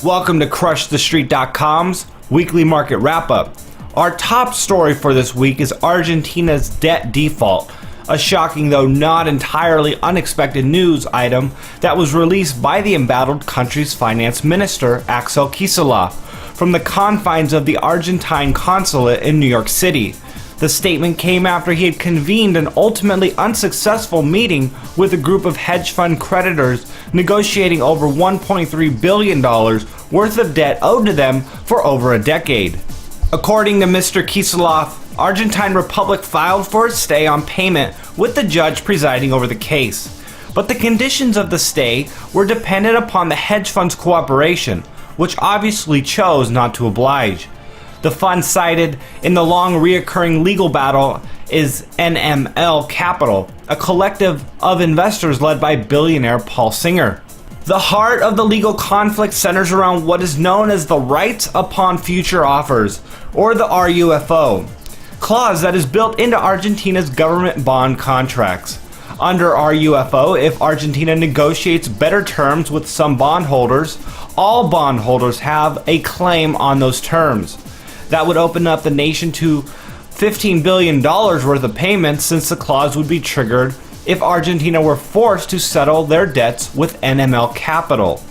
Welcome to crushthestreet.com's weekly market wrap-up. Our top story for this week is Argentina's debt default, a shocking though not entirely unexpected news item that was released by the embattled country's finance minister, Axel Kicillof, from the confines of the Argentine consulate in New York City. The statement came after he had convened an ultimately unsuccessful meeting with a group of hedge fund creditors negotiating over $1.3 billion worth of debt owed to them for over a decade. According to Mr. Kicillof, Argentine Republic filed for a stay on payment with the judge presiding over the case. But the conditions of the stay were dependent upon the hedge fund's cooperation, which obviously chose not to oblige. The fund cited in the long reoccurring legal battle is NML Capital, a collective of investors led by billionaire Paul Singer. The heart of the legal conflict centers around what is known as the rights upon future offers, or the RUFO, clause that is built into Argentina's government bond contracts. Under RUFO, if Argentina negotiates better terms with some bondholders, all bondholders have a claim on those terms. That would open up the nation to $15 billion worth of payments, since the clause would be triggered if Argentina were forced to settle their debts with NML Capital.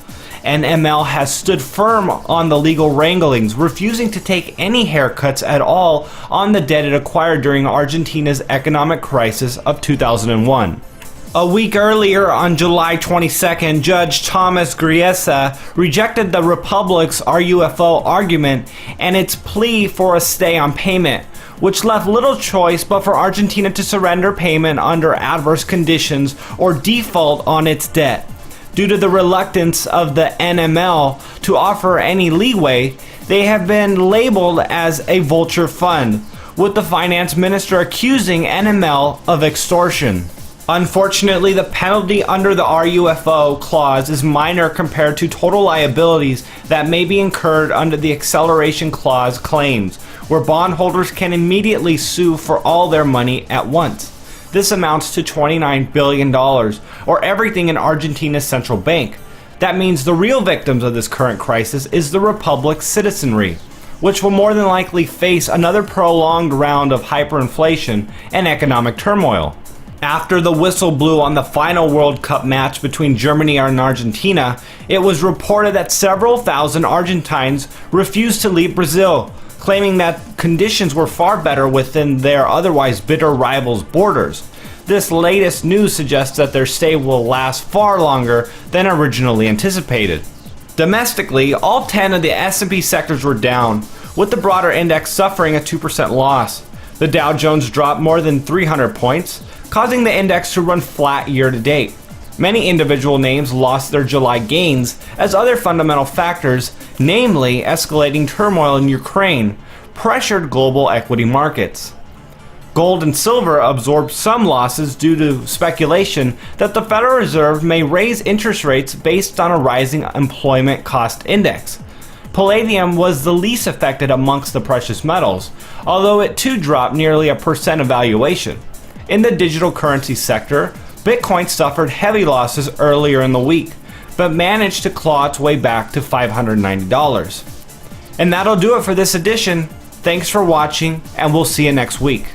NML has stood firm on the legal wranglings, refusing to take any haircuts at all on the debt it acquired during Argentina's economic crisis of 2001. A week earlier, on July 22nd, Judge Thomas Griesa rejected the Republic's RUFO argument and its plea for a stay on payment, which left little choice but for Argentina to surrender payment under adverse conditions or default on its debt. Due to the reluctance of the NML to offer any leeway, they have been labeled as a vulture fund, with the finance minister accusing NML of extortion. Unfortunately, the penalty under the RUFO clause is minor compared to total liabilities that may be incurred under the acceleration clause claims, where bondholders can immediately sue for all their money at once. This amounts to $29 billion, or everything in Argentina's central bank. That means the real victims of this current crisis is the Republic's citizenry, which will more than likely face another prolonged round of hyperinflation and economic turmoil. After the whistle blew on the final World Cup match between Germany and Argentina, it was reported that several thousand Argentines refused to leave Brazil, claiming that conditions were far better within their otherwise bitter rivals' borders. This latest news suggests that their stay will last far longer than originally anticipated. Domestically, all 10 of the S&P sectors were down, with the broader index suffering a 2% loss. The Dow Jones dropped more than 300 points, causing the index to run flat year to date. Many individual names lost their July gains as other fundamental factors, namely escalating turmoil in Ukraine, pressured global equity markets. Gold and silver absorbed some losses due to speculation that the Federal Reserve may raise interest rates based on a rising employment cost index. Palladium was the least affected amongst the precious metals, although it too dropped nearly 1% of valuation. In the digital currency sector, Bitcoin suffered heavy losses earlier in the week, but managed to claw its way back to $590. And that'll do it for this edition. Thanks for watching, and we'll see you next week.